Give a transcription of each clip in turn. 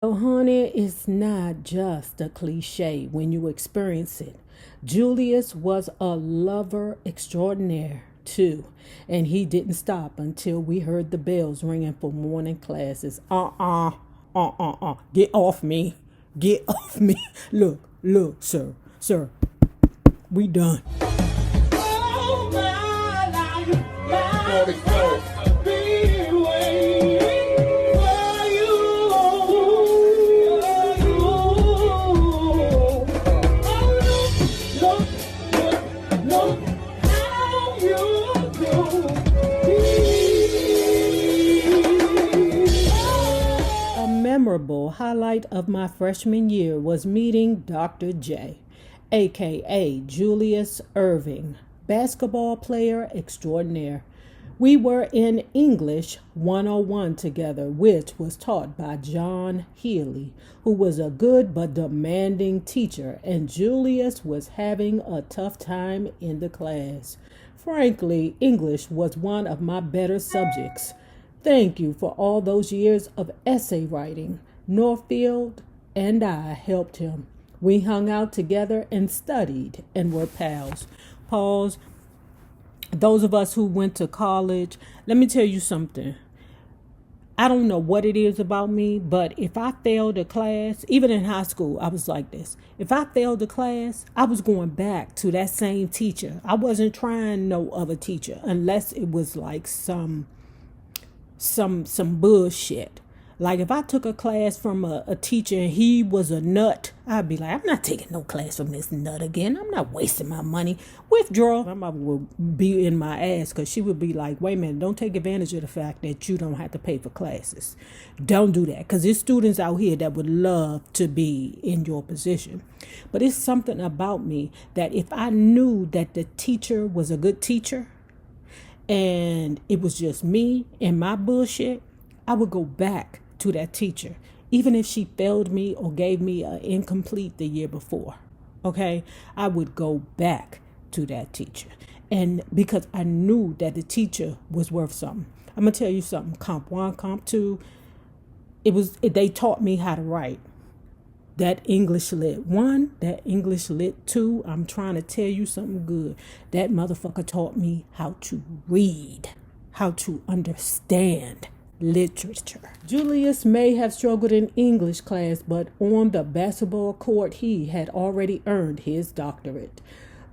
Oh, honey, it's not just a cliche when you experience it. Julius was a lover extraordinaire, too, and he didn't stop until we heard the bells ringing for morning classes. Get off me. Get off me. Look, sir, we done. All my life, I've been waiting for you. Look how you do. A memorable highlight of my freshman year was meeting Dr. J, aka Julius Erving, basketball player extraordinaire. We were in English 101 together, which was taught by John Healy, who was a good but demanding teacher, and Julius was having a tough time in the class. Frankly, English was one of my better subjects. Thank you for all those years of essay writing. Northfield and I helped him. We hung out together and studied and were pals. Pause. Those of us who went to college, let me tell you something. I don't know what it is about me, but if I failed a class, even in high school, I was like this. If I failed a class, I was going back to that same teacher. I wasn't trying no other teacher unless it was like some bullshit. Like if I took a class from a teacher and he was a nut, I'd be like, I'm not taking no class from this nut again. I'm not wasting my money. Withdraw. My mother would be in my ass because she would be like, wait a minute, don't take advantage of the fact that you don't have to pay for classes. Don't do that, because there's students out here that would love to be in your position. But it's something about me that if I knew that the teacher was a good teacher and it was just me and my bullshit, I would go back to that teacher, even if she failed me or gave me an incomplete the year before. Okay, I would go back to that teacher, and because I knew that the teacher was worth something. I'm gonna tell you something. Comp 1, Comp 2, they taught me how to write. That English Lit 1, that English Lit 2, I'm trying to tell you something good. That motherfucker taught me how to read, how to understand literature. Julius may have struggled in English class, but on the basketball court, he had already earned his doctorate.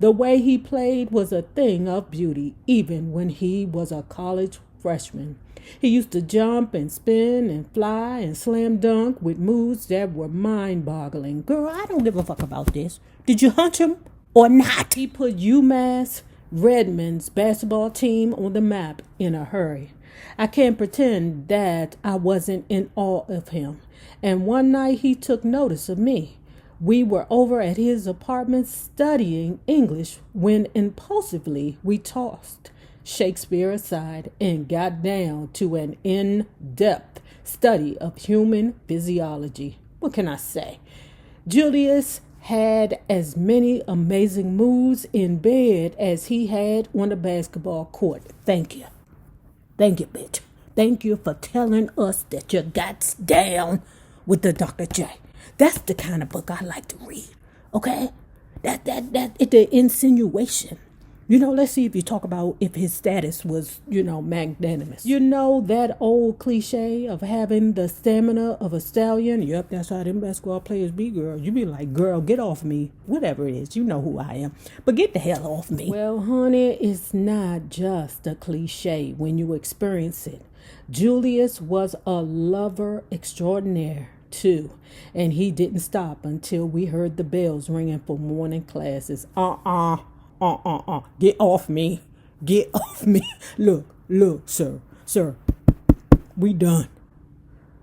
The way he played was a thing of beauty, even when he was a college freshman. He used to jump and spin and fly and slam dunk with moves that were mind-boggling. Girl, I don't give a fuck about this. Did you hunch him or not? He put UMass Redmond's basketball team on the map in a hurry. I can't pretend that I wasn't in awe of him. And one night he took notice of me. We were over at his apartment studying English when impulsively we tossed Shakespeare aside and got down to an in-depth study of human physiology. What can I say? Julius had as many amazing moves in bed as he had on the basketball court. Thank you. Thank you, bitch. Thank you for telling us that you got down with the Dr. J. That's the kind of book I like to read. Okay? That the insinuation. Let's see if you talk about if his status was, magnanimous. That old cliche of having the stamina of a stallion? Yep, that's how them basketball players be, girl. You be like, girl, get off me. Whatever it is, you know who I am. But get the hell off me. Well, honey, it's not just a cliche when you experience it. Julius was a lover extraordinaire, too. And he didn't stop until we heard the bells ringing for morning classes. Get off me. Get off me. Look, sir, we done.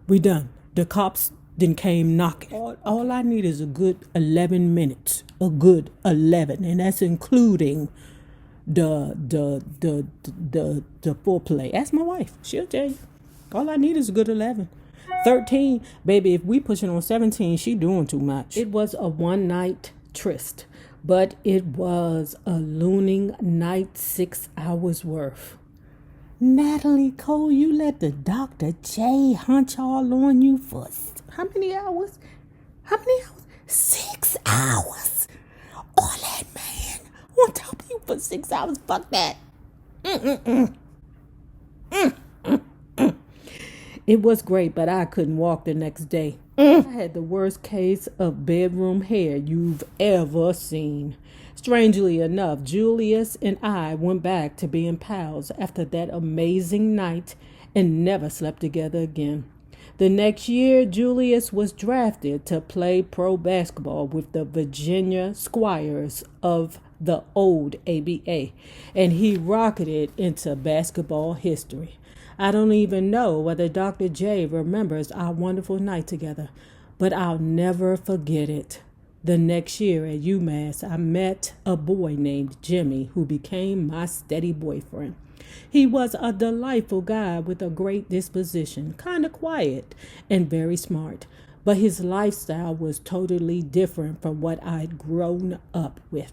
The cops then came knocking. All I need is a good 11 minutes. A good 11. And that's including the foreplay. Ask my wife. She'll tell you. All I need is a good 11. 13, baby, if we pushing on 17, she doing too much. It was a one-night tryst, but it was a looning night 6 hours worth. Natalie Cole, you let the Dr. J hunch all on you for How many hours? How many hours? 6 hours. All that man on top of you for 6 hours. Fuck that. It was great, but I couldn't walk the next day. I had the worst case of bedroom hair you've ever seen. Strangely enough, Julius and I went back to being pals after that amazing night and never slept together again. The next year, Julius was drafted to play pro basketball with the Virginia Squires of the old ABA, and he rocketed into basketball history. I don't even know whether Dr. J remembers our wonderful night together, but I'll never forget it. The next year at UMass, I met a boy named Jimmy who became my steady boyfriend. He was a delightful guy with a great disposition, kind of quiet and very smart, but his lifestyle was totally different from what I'd grown up with.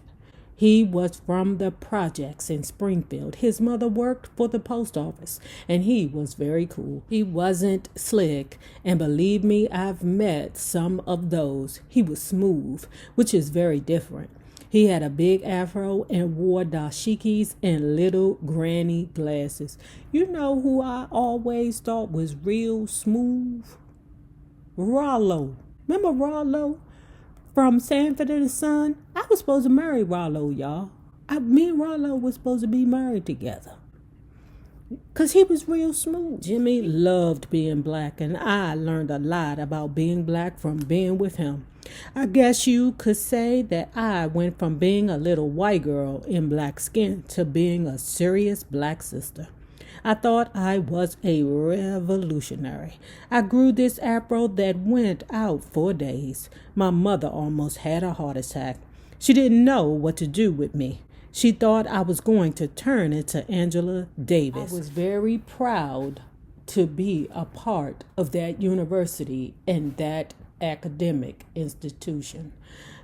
He was from the projects in Springfield. His mother worked for the post office, and he was very cool. He wasn't slick, and believe me, I've met some of those. He was smooth, which is very different. He had a big afro and wore dashikis and little granny glasses. You know who I always thought was real smooth? Rollo. Remember Rollo? From Sanford and Son? I was supposed to marry Rollo, y'all. Me and Rollo was supposed to be married together. Because he was real smooth. Jimmy loved being black, and I learned a lot about being black from being with him. I guess you could say that I went from being a little white girl in black skin to being a serious black sister. I thought I was a revolutionary. I grew this afro that went out for days. My mother almost had a heart attack. She didn't know what to do with me. She thought I was going to turn into Angela Davis. I was very proud to be a part of that university and that academic institution.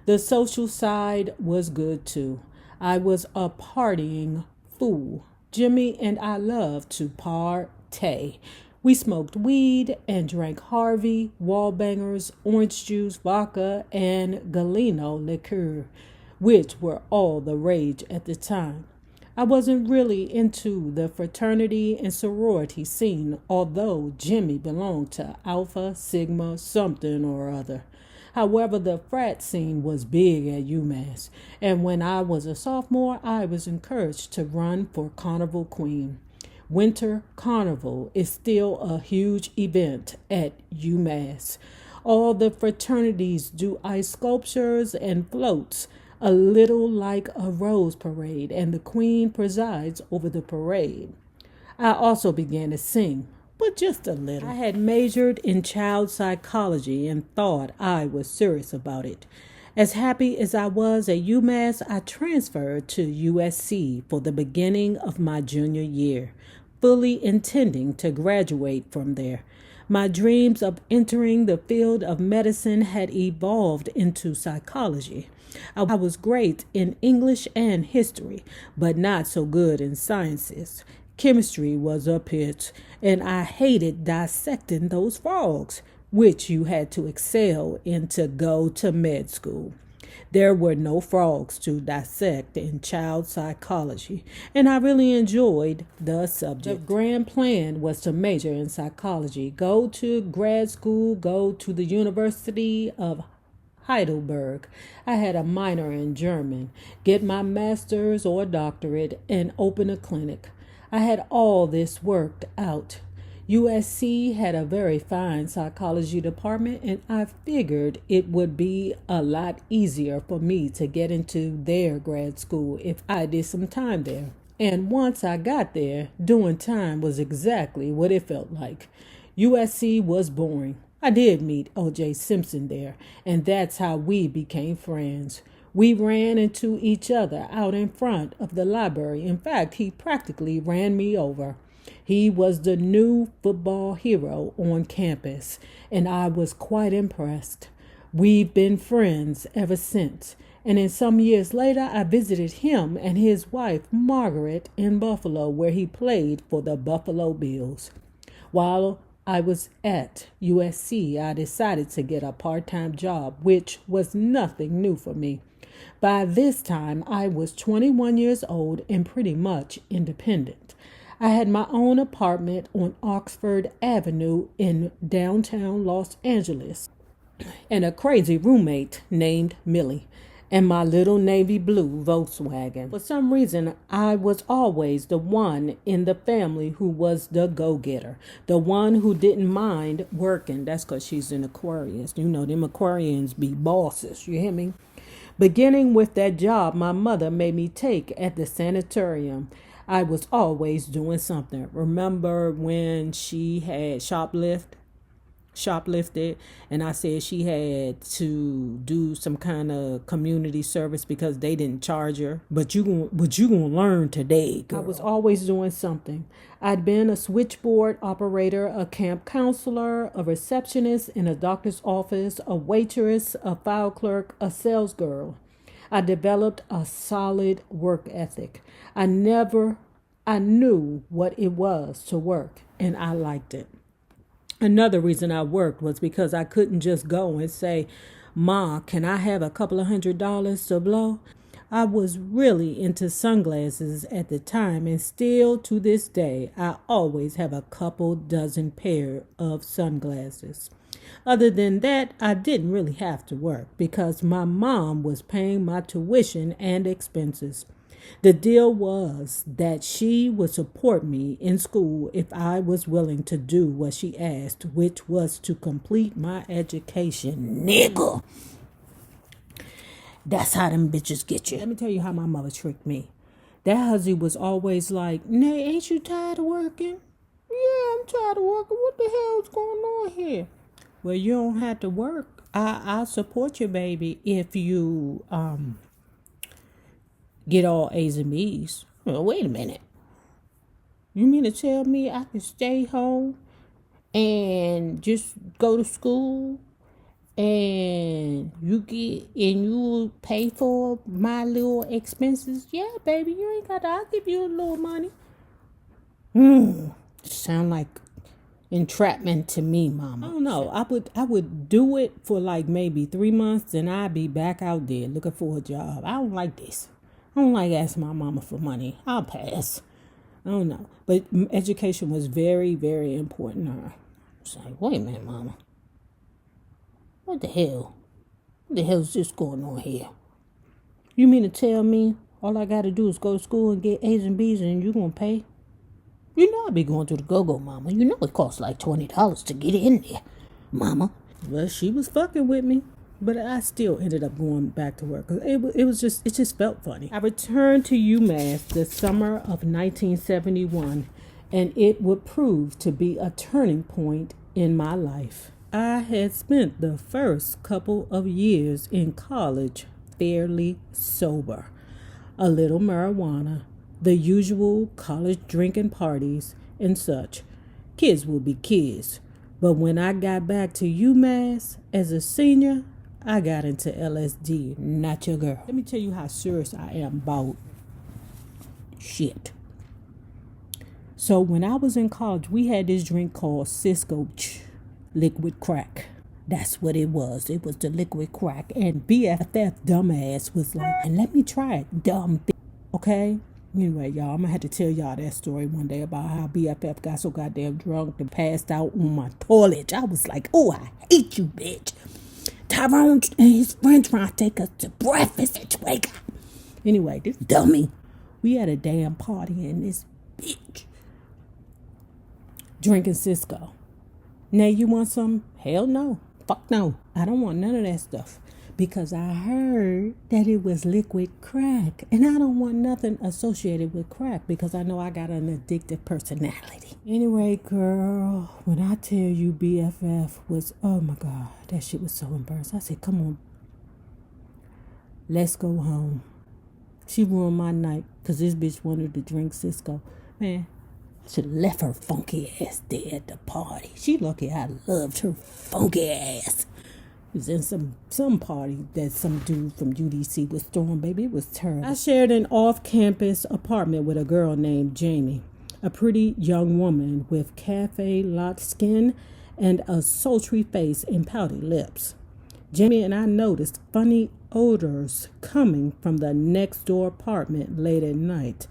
The social side was good too. I was a partying fool. Jimmy and I loved to partay. We smoked weed and drank Harvey, wallbangers, orange juice, vodka, and Galeno liqueur, which were all the rage at the time. I wasn't really into the fraternity and sorority scene, although Jimmy belonged to Alpha Sigma something or other. However, the frat scene was big at UMass, and when I was a sophomore, I was encouraged to run for Carnival Queen. Winter Carnival is still a huge event at UMass. All the fraternities do ice sculptures and floats, a little like a rose parade, and the queen presides over the parade. I also began to sing, but just a little. I had majored in child psychology and thought I was serious about it. As happy as I was at UMass, I transferred to USC for the beginning of my junior year, fully intending to graduate from there. My dreams of entering the field of medicine had evolved into psychology. I was great in English and history, but not so good in sciences. Chemistry was a pitch, and I hated dissecting those frogs, which you had to excel in to go to med school. There were no frogs to dissect in child psychology, and I really enjoyed the subject. The grand plan was to major in psychology, go to grad school, go to the University of Heidelberg. I had a minor in German, get my master's or doctorate, and open a clinic. I had all this worked out. USC had a very fine psychology department, and I figured it would be a lot easier for me to get into their grad school if I did some time there. And once I got there, doing time was exactly what it felt like. USC was boring. I did meet O.J. Simpson there, and that's how we became friends. We ran into each other out in front of the library. In fact, he practically ran me over. He was the new football hero on campus, and I was quite impressed. We've been friends ever since, and in some years later, I visited him and his wife, Margaret, in Buffalo, where he played for the Buffalo Bills. While I was at USC, I decided to get a part-time job, which was nothing new for me. By this time, I was 21 years old and pretty much independent. I had my own apartment on Oxford Avenue in downtown Los Angeles, and a crazy roommate named Millie, and my little navy blue Volkswagen. For some reason, I was always the one in the family who was the go-getter, the one who didn't mind working. That's because she's an Aquarius. You know, them Aquarians be bosses, you hear me? Beginning with that job my mother made me take at the sanitarium, I was always doing something. Remember when she had shoplifted, and I said she had to do some kind of community service because they didn't charge her? But you gonna learn today, girl. I was always doing something. I'd been a switchboard operator, a camp counselor, a receptionist in a doctor's office, a waitress, a file clerk, a sales girl. I developed a solid work ethic. I knew what it was to work, and I liked it. Another reason I worked was because I couldn't just go and say, "Ma, can I have a couple of $100 to blow?" I was really into sunglasses at the time, and still to this day, I always have a couple dozen pair of sunglasses. Other than that, I didn't really have to work because my mom was paying my tuition and expenses. The deal was that she would support me in school if I was willing to do what she asked, which was to complete my education. Nigga. That's how them bitches get you. Let me tell you how my mother tricked me. That hussy was always like, "Nay, ain't you tired of working?" "Yeah, I'm tired of working. What the hell's going on here?" "Well, you don't have to work. I'll support you, baby, if you get all A's and B's." "Well, wait a minute. You mean to tell me I can stay home and just go to school and you pay for my little expenses?" "Yeah, baby, you ain't got to. I'll give you a little money." Sound like entrapment to me, mama. I don't know. I would do it for like maybe 3 months, and I'd be back out there looking for a job. I don't like this. I don't like asking my mama for money. I'll pass. I don't know. But education was very, very important to her. It's like, wait a minute, mama. What the hell? What the hell's just going on here? You mean to tell me all I got to do is go to school and get A's and B's and you going to pay? You know I be going to the go-go, mama. You know it costs like $20 to get in there, mama. Well, she was fucking with me. But I still ended up going back to work. It just felt funny. I returned to UMass the summer of 1971, and it would prove to be a turning point in my life. I had spent the first couple of years in college fairly sober. A little marijuana, the usual college drinking parties and such. Kids will be kids. But when I got back to UMass as a senior, I got into LSD, not your girl. Let me tell you how serious I am about shit. So when I was in college, we had this drink called Cisco liquid crack. That's what it was. It was the liquid crack. And BFF dumbass was like, "And let me try it, dumb bitch." Okay? Anyway, y'all, I'm going to have to tell y'all that story one day about how BFF got so goddamn drunk and passed out on my toilet. I was like, "Oh, I hate you, bitch. Tyrone and his friend trying to take us to breakfast at Wake Up." Anyway, this dummy. We had a damn party in this bitch. Drinking Cisco. Now you want some? Hell no. Fuck no. I don't want none of that stuff. Because I heard that it was liquid crack. And I don't want nothing associated with crack because I know I got an addictive personality. Anyway, girl, when I tell you BFF was, oh my God, that shit was so embarrassing. I said, "Come on, let's go home." She ruined my night because this bitch wanted to drink Cisco. Man, I should have left her funky ass there at the party. She lucky I loved her funky ass. It was in some party that some dude from UDC was throwing, baby. It was terrible. I shared an off-campus apartment with a girl named Jamie. A pretty young woman with cafe-locked skin and a sultry face and pouty lips. Jamie and I noticed funny odors coming from the next door apartment late at night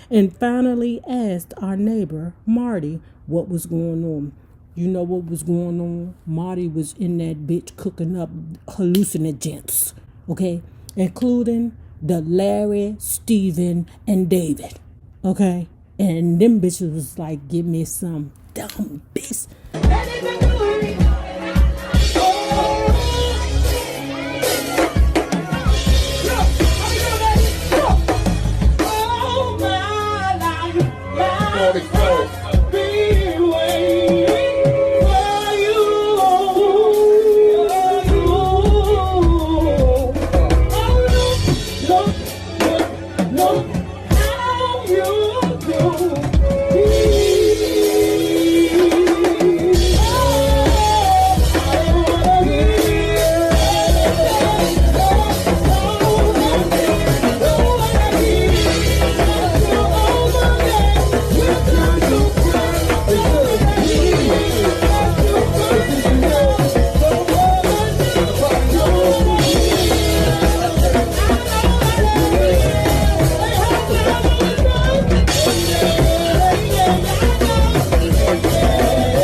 and finally asked our neighbor, Marty, what was going on. You know what was going on? Marty was in that bitch cooking up hallucinogens, okay? Including the Larry, Steven, and David, okay? And them bitches was like, give me some dumb bitch.